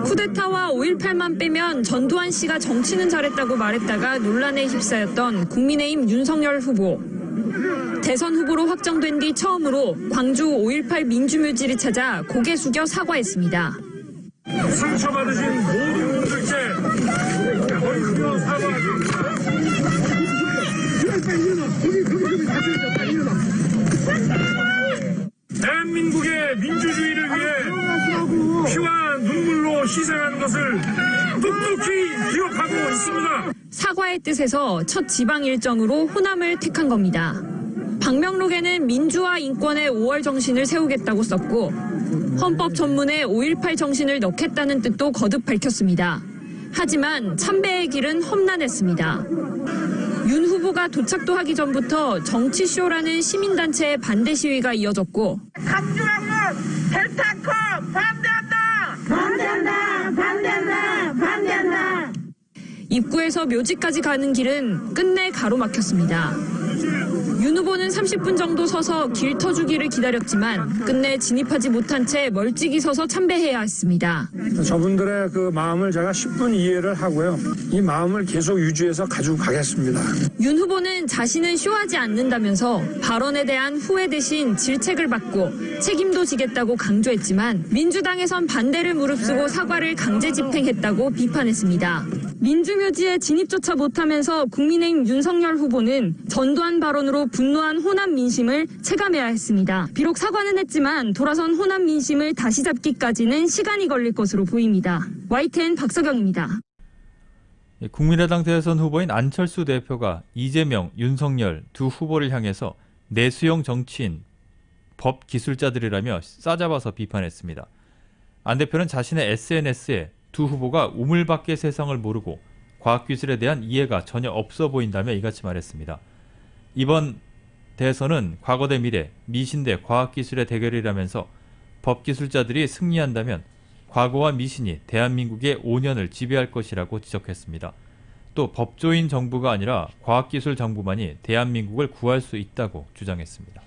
쿠데타와 5.18만 빼면 전두환 씨가 정치는 잘했다고 말했다가 논란에 휩싸였던 국민의힘 윤석열 후보. 대선 후보로 확정된 뒤 처음으로 광주 5.18 민주묘지를 찾아 고개 숙여 사과했습니다. 상처받으신 모든 분들께 얽혀 사과합니다. 대한민국의 민주주의를 위해 피와 눈물로 희생한 것을 똑똑히 기억하고 있습니다. 사과의 뜻에서 첫 지방 일정으로 호남을 택한 겁니다. 방명록에는 민주화 인권의 5월 정신을 세우겠다고 썼고 헌법 전문에 5.18 정신을 넣겠다는 뜻도 거듭 밝혔습니다. 하지만 참배의 길은 험난했습니다. 윤 후보가 도착도 하기 전부터 정치쇼라는 시민단체의 반대 시위가 이어졌고 강주항로 델타커 반대한다! 반대한다! 반대한다! 반대한다! 입구에서 묘지까지 가는 길은 끝내 가로막혔습니다. 윤 후보는 30분 정도 서서 길 터주기를 기다렸지만 끝내 진입하지 못한 채 멀찍이 서서 참배해야 했습니다. 저분들의 그 마음을 제가 10분 이해를 하고요. 이 마음을 계속 유지해서 가지고 가겠습니다. 윤 후보는 자신은 쇼하지 않는다면서 발언에 대한 후회 대신 질책을 받고 책임도 지겠다고 강조했지만 민주당에선 반대를 무릅쓰고 사과를 강제 집행했다고 비판했습니다. 민주묘지에 진입조차 못하면서 국민의힘 윤석열 후보는 전두환 발언으로 분노한 호남 민심을 체감해야 했습니다. 비록 사과는 했지만 돌아선 호남 민심을 다시 잡기까지는 시간이 걸릴 것으로 보입니다. YTN 박서경입니다. 국민의당 대선 후보인 안철수 대표가 이재명, 윤석열 두 후보를 향해서 내수용 정치인, 법 기술자들이라며 싸잡아서 비판했습니다. 안 대표는 자신의 SNS에 두 후보가 우물밖의 세상을 모르고 과학기술에 대한 이해가 전혀 없어 보인다며 이같이 말했습니다. 이번 대선은 과거 대 미래, 미신 대 과학기술의 대결이라면서 법기술자들이 승리한다면 과거와 미신이 대한민국의 5년을 지배할 것이라고 지적했습니다. 또 법조인 정부가 아니라 과학기술 정부만이 대한민국을 구할 수 있다고 주장했습니다.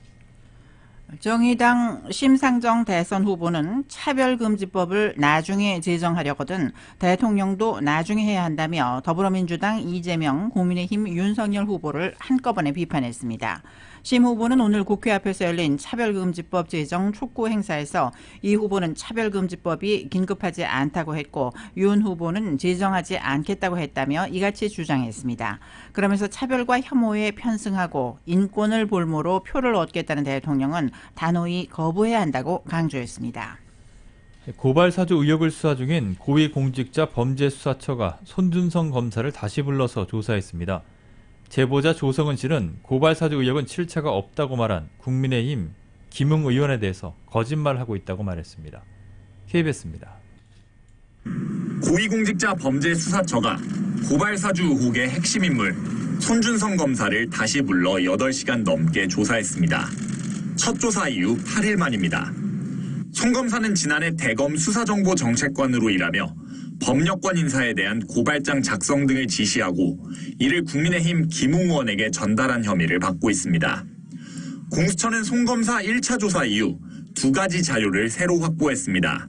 정의당 심상정 대선 후보는 차별금지법을 나중에 제정하려거든 대통령도 나중에 해야 한다며 더불어민주당 이재명, 국민의힘 윤석열 후보를 한꺼번에 비판했습니다. 심 후보는 오늘 국회 앞에서 열린 차별금지법 제정 촉구 행사에서 이 후보는 차별금지법이 긴급하지 않다고 했고 윤 후보는 제정하지 않겠다고 했다며 이같이 주장했습니다. 그러면서 차별과 혐오에 편승하고 인권을 볼모로 표를 얻겠다는 대통령은 단호히 거부해야 한다고 강조했습니다. 고발사주 의혹을 수사 중인 고위공직자 범죄수사처가 손준성 검사를 다시 불러서 조사했습니다. 제보자 조성은 씨는 고발사주 의혹은 실체가 없다고 말한 국민의힘 김웅 의원에 대해서 거짓말하고 있다고 말했습니다. KBS입니다. 고위공직자 범죄수사처가 고발사주 의혹의 핵심 인물 손준성 검사를 다시 불러 8시간 넘게 조사했습니다. 첫 조사 이후 8일 만입니다. 손 검사는 지난해 대검 수사정보정책관으로 일하며 법력권 인사에 대한 고발장 작성 등을 지시하고 이를 국민의힘 김웅 의원에게 전달한 혐의를 받고 있습니다. 공수처는 손 검사 1차 조사 이후 2가지 자료를 새로 확보했습니다.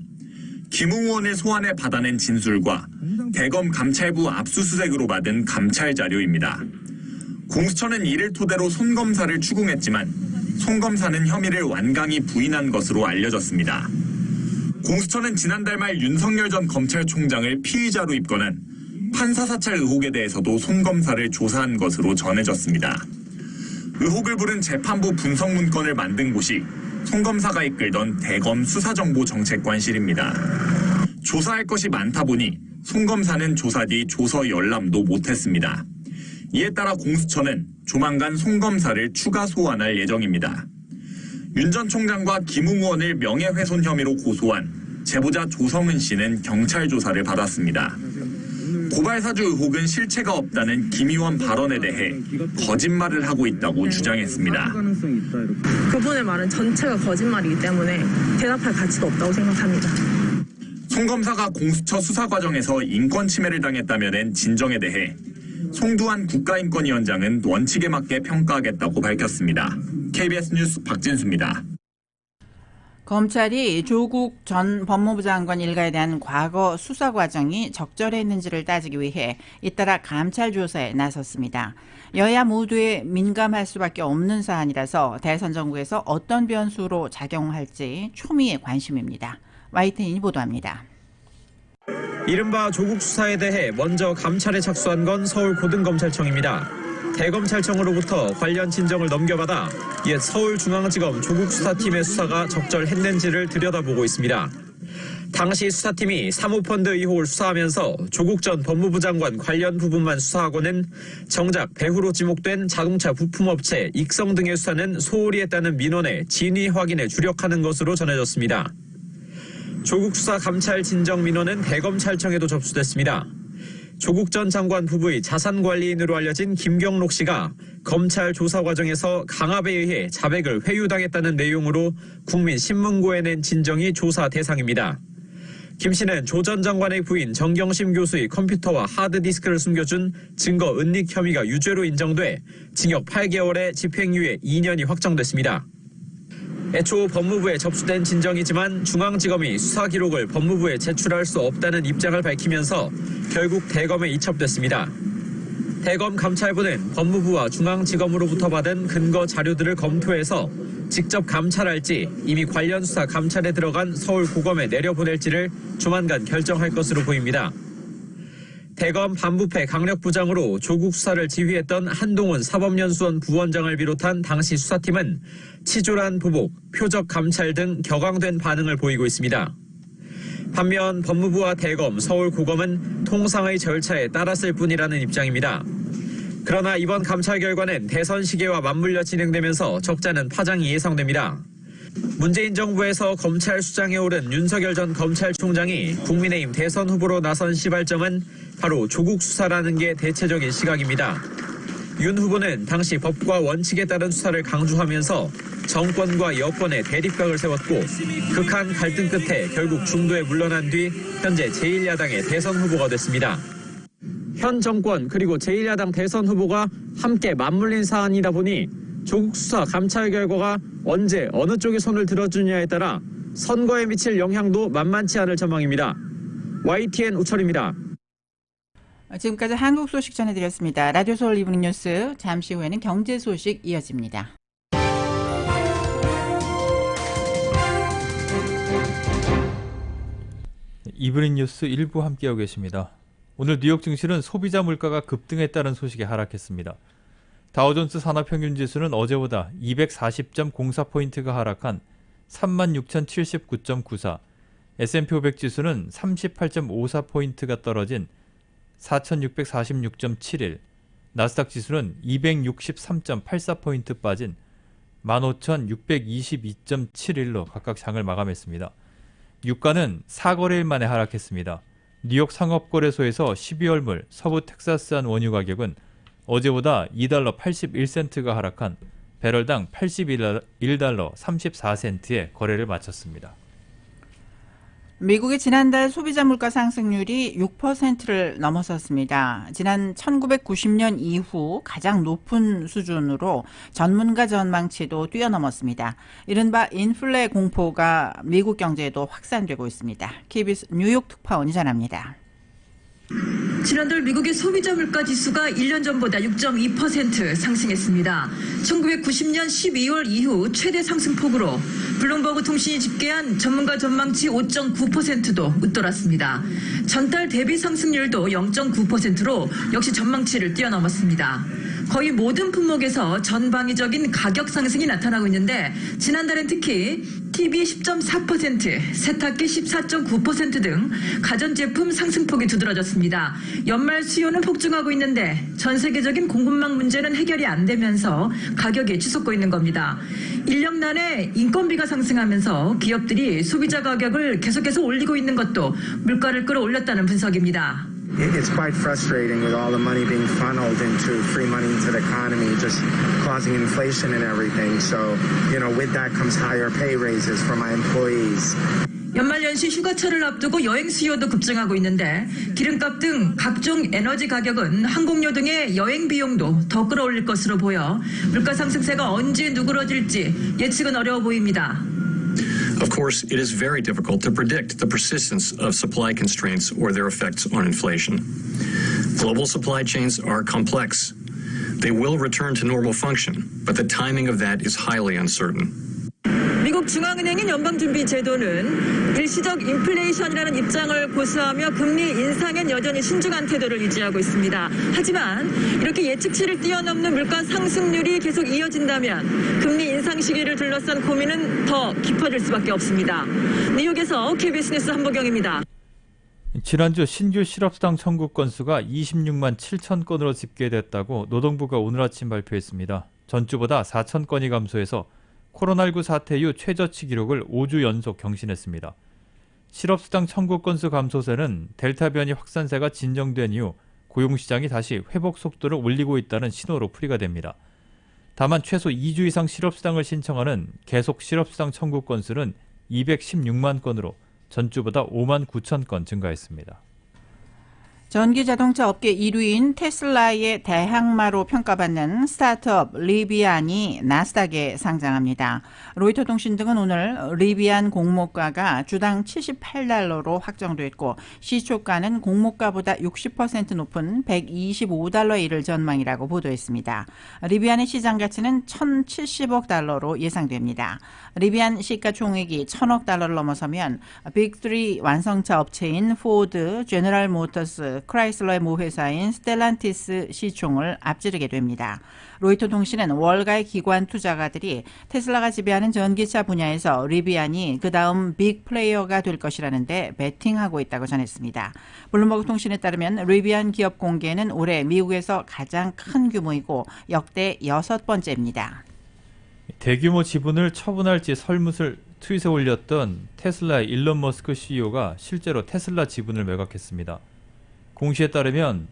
김웅 의원을 소환해 받아낸 진술과 대검 감찰부 압수수색으로 받은 감찰 자료입니다. 공수처는 이를 토대로 손 검사를 추궁했지만 손 검사는 혐의를 완강히 부인한 것으로 알려졌습니다. 공수처는 지난달 말 윤석열 전 검찰총장을 피의자로 입건한 판사사찰 의혹에 대해서도 손 검사를 조사한 것으로 전해졌습니다. 의혹을 부른 재판부 분석 문건을 만든 곳이 손 검사가 이끌던 대검 수사정보정책관실입니다. 조사할 것이 많다 보니 손 검사는 조사 뒤 조서 열람도 못했습니다. 이에 따라 공수처는 조만간 손 검사를 추가 소환할 예정입니다. 윤 전 총장과 김웅 의원을 명예훼손 혐의로 고소한 제보자 조성은 씨는 경찰 조사를 받았습니다. 고발사주 의혹은 실체가 없다는 김 의원 발언에 대해 거짓말을 하고 있다고 주장했습니다. 그분의 말은 전체가 거짓말이기 때문에 대답할 가치도 없다고 생각합니다. 손 검사가 공수처 수사 과정에서 인권 침해를 당했다면은 진정에 대해 송두환 국가인권위원장은 원칙에 맞게 평가하겠다고 밝혔습니다. KBS 뉴스 박진수입니다. 검찰이 조국 전 법무부 장관 일가에 대한 과거 수사 과정이 적절했는지를 따지기 위해 잇따라 감찰 조사에 나섰습니다. 여야 모두에 민감할 수밖에 없는 사안이라서 대선 정국에서 어떤 변수로 작용할지 초미의 관심입니다. YTN이 보도합니다. 이른바 조국 수사에 대해 먼저 감찰에 착수한 건 서울고등검찰청입니다. 대검찰청으로부터 관련 진정을 넘겨받아 옛 서울중앙지검 조국 수사팀의 수사가 적절했는지를 들여다보고 있습니다. 당시 수사팀이 사모펀드 의혹을 수사하면서 조국 전 법무부 장관 관련 부분만 수사하고는 정작 배후로 지목된 자동차 부품업체 익성 등의 수사는 소홀히 했다는 민원의 진위 확인에 주력하는 것으로 전해졌습니다. 조국 수사 감찰 진정 민원은 대검찰청에도 접수됐습니다. 조국 전 장관 부부의 자산관리인으로 알려진 김경록 씨가 검찰 조사 과정에서 강압에 의해 자백을 회유당했다는 내용으로 국민신문고에 낸 진정이 조사 대상입니다. 김 씨는 조 전 장관의 부인 정경심 교수의 컴퓨터와 하드디스크를 숨겨준 증거 은닉 혐의가 유죄로 인정돼 징역 8개월에 집행유예 2년이 확정됐습니다. 애초 법무부에 접수된 진정이지만 중앙지검이 수사 기록을 법무부에 제출할 수 없다는 입장을 밝히면서 결국 대검에 이첩됐습니다. 대검 감찰부는 법무부와 중앙지검으로부터 받은 근거 자료들을 검토해서 직접 감찰할지 이미 관련 수사 감찰에 들어간 서울고검에 내려보낼지를 조만간 결정할 것으로 보입니다. 대검 반부패 강력부장으로 조국 수사를 지휘했던 한동훈 사법연수원 부원장을 비롯한 당시 수사팀은 치졸한 보복, 표적 감찰 등 격앙된 반응을 보이고 있습니다. 반면 법무부와 대검, 서울고검은 통상의 절차에 따랐을 뿐이라는 입장입니다. 그러나 이번 감찰 결과는 대선 시기와 맞물려 진행되면서 적잖은 파장이 예상됩니다. 문재인 정부에서 검찰 수장에 오른 윤석열 전 검찰총장이 국민의힘 대선 후보로 나선 시발점은 바로 조국 수사라는 게 대체적인 시각입니다. 윤 후보는 당시 법과 원칙에 따른 수사를 강조하면서 정권과 여권의 대립각을 세웠고 극한 갈등 끝에 결국 중도에 물러난 뒤 현재 제1야당의 대선 후보가 됐습니다. 현 정권 그리고 제1야당 대선 후보가 함께 맞물린 사안이다 보니 조국 수사 감찰 결과가 언제 어느 쪽에 손을 들어주느냐에 따라 선거에 미칠 영향도 만만치 않을 전망입니다. YTN 우철입니다. 지금까지 한국 소식 전해드렸습니다. 라디오 서울 이브닝 뉴스, 잠시 후에는 경제 소식 이어집니다. 이브닝 뉴스 1부 함께하고 계십니다. 오늘 뉴욕 증시는 소비자 물가가 급등했다는 소식에 하락했습니다. 다우존스 산업평균지수는 어제보다 240.04포인트가 하락한 36,079.94, S&P 500 지수는 38.54포인트가 떨어진 4,646.71, 나스닥 지수는 263.84포인트 빠진 15,622.71로 각각 장을 마감했습니다. 유가는 4거래일 만에 하락했습니다. 뉴욕 상업거래소에서 12월물 서부 텍사스산 원유 가격은 어제보다 $2 81센트가 하락한 배럴당 81달러 34센트에 거래를 마쳤습니다. 미국의 지난달 소비자 물가 상승률이 6%를 넘어섰습니다. 지난 1990년 이후 가장 높은 수준으로 전문가 전망치도 뛰어넘었습니다. 이른바 인플레 공포가 미국 경제에도 확산되고 있습니다. KBS 뉴욕 특파원이 전합니다. 지난달 미국의 소비자 물가 지수가 1년 전보다 6.2% 상승했습니다. 1990년 12월 이후 최대 상승폭으로 블룸버그 통신이 집계한 전문가 전망치 5.9%도 웃돌았습니다. 전달 대비 상승률도 0.9%로 역시 전망치를 뛰어넘었습니다. 거의 모든 품목에서 전방위적인 가격 상승이 나타나고 있는데 지난달엔 특히 TV 10.4%, 세탁기 14.9% 등 가전제품 상승폭이 두드러졌습니다. 연말 수요는 폭증하고 있는데 전 세계적인 공급망 문제는 해결이 안 되면서 가격이 치솟고 있는 겁니다. 1년간에 인건비가 상승하면서 기업들이 소비자 가격을 계속해서 올리고 있는 것도 물가를 끌어올렸다는 분석입니다. It's quite frustrating with all the money being funneled into free money into the economy, just causing inflation and everything. So, with that comes higher pay raises for my employees. 연말연시 휴가철을 앞두고 여행 수요도 급증하고 있는데 기름값 등 각종 에너지 가격은 항공료 등의 여행 비용도 더 끌어올릴 것으로 보여 물가 상승세가 언제 누그러질지 예측은 어려워 보입니다. Of course, it is very difficult to predict the persistence of supply constraints or their effects on inflation. Global supply chains are complex. They will return to normal function, but the timing of that is highly uncertain. 미국 중앙은행인 연방준비제도는 일시적 인플레이션이라는 입장을 고수하며 금리 인상엔 여전히 신중한 태도를 유지하고 있습니다. 하지만 이렇게 예측치를 뛰어넘는 물가 상승률이 계속 이어진다면 금리 인상 시기를 둘러싼 고민은 더 깊어질 수밖에 없습니다. 뉴욕에서 KBS 뉴스 한보경입니다. 지난주 신규 실업수당 청구 건수가 26만 7천 건으로 집계됐다고 노동부가 오늘 아침 발표했습니다. 전주보다 4천 건이 감소해서 코로나19 사태 이후 최저치 기록을 5주 연속 경신했습니다. 실업수당 청구 건수 감소세는 델타 변이 확산세가 진정된 이후 고용시장이 다시 회복 속도를 올리고 있다는 신호로 풀이가 됩니다. 다만 최소 2주 이상 실업수당을 신청하는 계속 실업수당 청구 건수는 216만 건으로 전주보다 5만 9천 건 증가했습니다. 전기자동차 업계 1위인 테슬라의 대항마로 평가받는 스타트업 리비안이 나스닥에 상장합니다. 로이터 통신 등은 오늘 리비안 공모가가 주당 $78로 확정됐고 시초가는 공모가보다 60% 높은 $125에 이를 전망이라고 보도했습니다. 리비안의 시장 가치는 $1,070억 달러로 예상됩니다. 리비안 시가총액이 $1,000억 넘어서면 빅3 완성차 업체인 포드, 제너럴 모터스, 크라이슬러의 모회사인 스텔란티스 시총을 앞지르게 됩니다. 로이터 통신은 월가의 기관 투자가들이 테슬라가 지배하는 전기차 분야에서 리비안이 그 다음 빅 플레이어가 될 것이라는데 베팅하고 있다고 전했습니다. 블룸버그 통신에 따르면 리비안 기업 공개는 올해 미국에서 가장 큰 규모이고 역대 6번째입니다. 대규모 지분을 처분할지 설문을 트윗에 올렸던 테슬라의 일론 머스크 CEO가 실제로 테슬라 지분을 매각했습니다. 공시에 따르면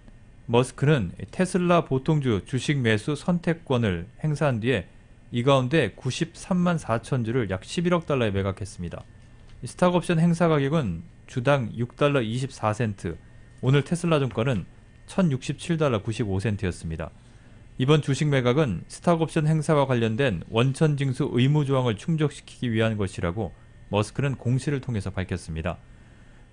머스크는 테슬라 보통주 주식 매수 선택권을 행사한 뒤에 이 가운데 93만 4천 주를 약 $11억 매각했습니다. 스탁옵션 행사 가격은 주당 $6.24, 오늘 테슬라 종가는 $1,067.95였습니다. 이번 주식 매각은 스탁옵션 행사와 관련된 원천징수 의무 조항을 충족시키기 위한 것이라고 머스크는 공시를 통해서 밝혔습니다.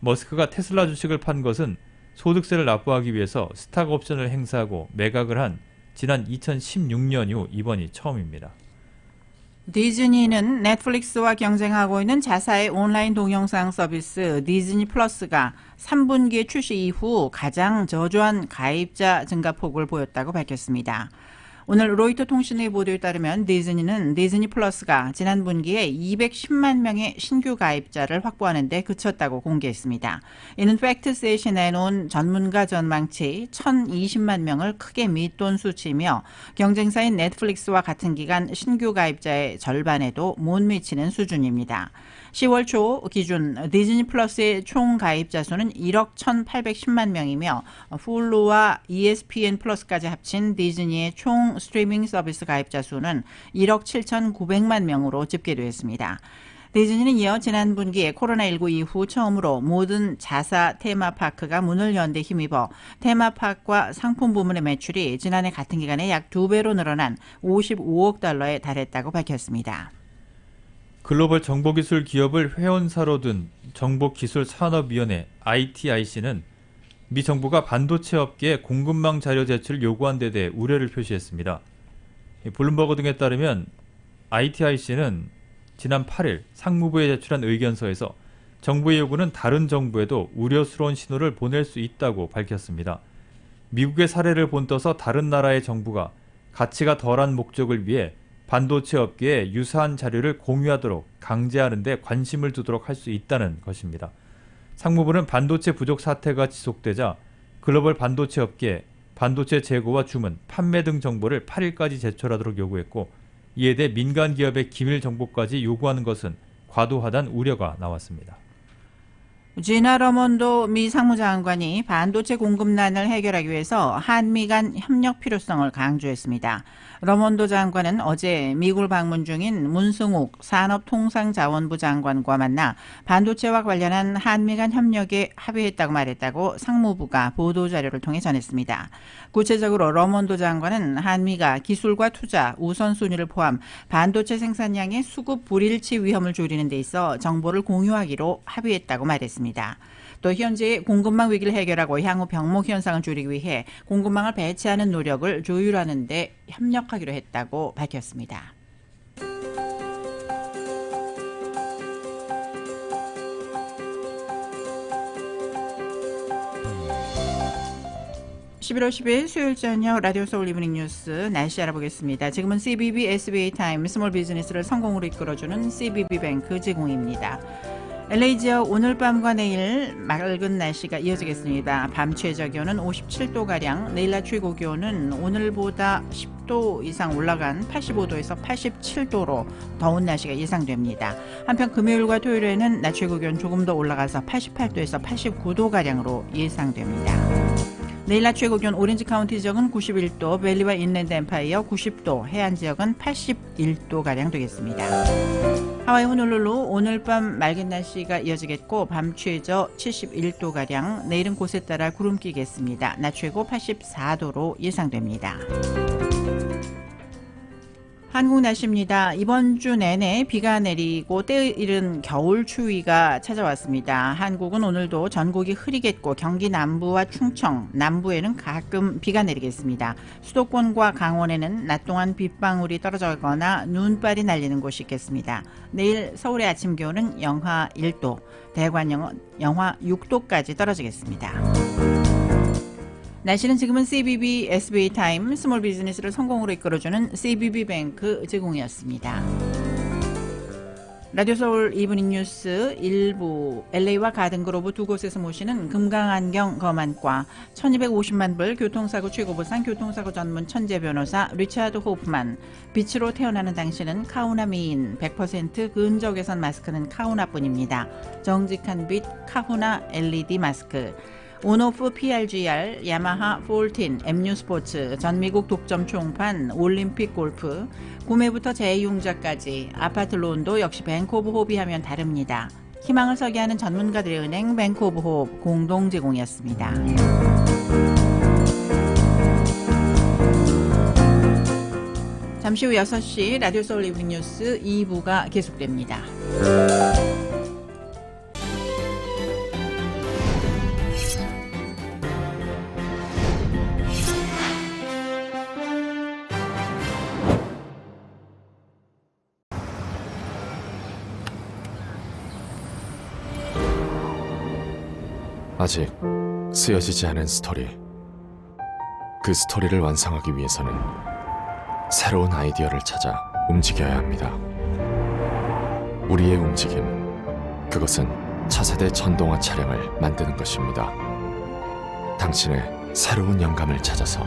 머스크가 테슬라 주식을 판 것은 소득세를 납부하기 위해서 스탁옵션을 행사하고 매각을 한 지난 2016년 이후 이번이 처음입니다. 디즈니는 넷플릭스와 경쟁하고 있는 자사의 온라인 동영상 서비스 디즈니 플러스가 3분기 출시 이후 가장 저조한 가입자 증가폭을 보였다고 밝혔습니다. 오늘 로이터 통신의 보도에 따르면 디즈니는 디즈니 플러스가 지난 분기에 210만 명의 신규 가입자를 확보하는 데 그쳤다고 공개했습니다. 이는 팩트셋이 내놓은 전문가 전망치 1,020만 명을 크게 밑돈 수치이며 경쟁사인 넷플릭스와 같은 기간 신규 가입자의 절반에도 못 미치는 수준입니다. 10월 초 기준 디즈니 플러스의 총 가입자 수는 1억 1,810만 명이며 훌루와 ESPN 플러스까지 합친 디즈니의 총 스트리밍 서비스 가입자 수는 1억 7,900만 명으로 집계되었습니다. 디즈니는 이어 지난 분기에 코로나19 이후 처음으로 모든 자사 테마파크가 문을 연 데 힘입어 테마파크와 상품 부문의 매출이 지난해 같은 기간에 약 2배로 늘어난 $55억 달했다고 밝혔습니다. 글로벌 정보기술 기업을 회원사로 둔 정보기술산업위원회 ITIC는 미 정부가 반도체 업계에 공급망 자료 제출을 요구한 데 대해 우려를 표시했습니다. 블룸버그 등에 따르면 ITIC는 지난 8일 상무부에 제출한 의견서에서 정부의 요구는 다른 정부에도 우려스러운 신호를 보낼 수 있다고 밝혔습니다. 미국의 사례를 본떠서 다른 나라의 정부가 가치가 덜한 목적을 위해 반도체 업계에 유사한 자료를 공유하도록 강제하는 데 관심을 두도록 할 수 있다는 것입니다. 상무부는 반도체 부족 사태가 지속되자 글로벌 반도체 업계에 반도체 재고와 주문, 판매 등 정보를 8일까지 제출하도록 요구했고 이에 대해 민간 기업의 기밀 정보까지 요구하는 것은 과도하다는 우려가 나왔습니다. 지나 러몬도 미 상무장관이 반도체 공급난을 해결하기 위해서 한미 간 협력 필요성을 강조했습니다. 러몬도 장관은 어제 미국을 방문 중인 문승욱 산업통상자원부 장관과 만나 반도체와 관련한 한미 간 협력에 합의했다고 말했다고 상무부가 보도자료를 통해 전했습니다. 구체적으로 러몬도 장관은 한미가 기술과 투자, 우선순위를 포함 반도체 생산량의 수급 불일치 위험을 줄이는 데 있어 정보를 공유하기로 합의했다고 말했습니다. 또 현재의 공급망 위기를 해결하고 향후 병목 현상을 줄이기 위해 공급망을 배치하는 노력을 조율하는 데 협력하기로 했다고 밝혔습니다. (11월 10일) 수요일 저녁 라디오 서울 이브닝 뉴스 날씨 알아보겠습니다. 지금은 CBB SBA 타임 스몰 비즈니스를 성공으로 이끌어주는 CBB 뱅크 제공입니다. LA 지역 오늘 밤과 내일 맑은 날씨가 이어지겠습니다. 밤 최저 기온은 57도가량, 내일 낮 최고 기온은 오늘보다 10도 이상 올라간 85도에서 87도로 더운 날씨가 예상됩니다. 한편 금요일과 토요일에는 낮 최고 기온 조금 더 올라가서 88도에서 89도가량으로 예상됩니다. 내일 낮 최고 기온 오렌지 카운티 지역은 91도, 밸리와 인랜드 엠파이어 90도, 해안 지역은 81도가량 되겠습니다. 하와이 호놀룰루 오늘 밤 맑은 날씨가 이어지겠고 밤 최저 71도가량, 내일은 곳에 따라 구름 끼겠습니다. 낮 최고 84도로 예상됩니다. 한국 날씨입니다. 이번 주 내내 비가 내리고 때이른 겨울 추위가 찾아왔습니다. 한국은 오늘도 전국이 흐리겠고 경기 남부와 충청, 남부에는 가끔 비가 내리겠습니다. 수도권과 강원에는 낮 동안 빗방울이 떨어지거나 눈발이 날리는 곳이 있겠습니다. 내일 서울의 아침 기온은 영하 1도, 대관령은 영하 6도까지 떨어지겠습니다. 날씨는 지금은 CBB SBA 타임 스몰 비즈니스를 성공으로 이끌어주는 CBB 뱅크 제공이었습니다. 라디오 서울 이브닝 뉴스 일부 LA와 가든그로브 두 곳에서 모시는 금강안경 검안과 1250만 불 교통사고 최고보상 교통사고 전문 천재 변호사 리차드 호프만, 빛으로 태어나는 당신은 카우나 미인, 100% 근적외선 마스크는 카우나뿐입니다. 정직한 빛 카후나 LED 마스크, 온오프 PRGR, 야마하 14, MU 스포츠, 전미국 독점 총판, 올림픽 골프, 구매부터 재이용자까지 아파트 론도 역시 뱅크 오브 호흡이 하면 다릅니다. 희망을 설계하는 전문가들의 은행 뱅크 오브 호흡 공동 제공이었습니다. 잠시 후 6시 라디오 서울 이브닝 뉴스 2부가 계속됩니다. 아직 쓰여지지 않은 스토리. 그 스토리를 완성하기 위해서는 새로운 아이디어를 찾아 움직여야 합니다. 우리의 움직임, 그것은 차세대 전동화 차량을 만드는 것입니다. 당신의 새로운 영감을 찾아서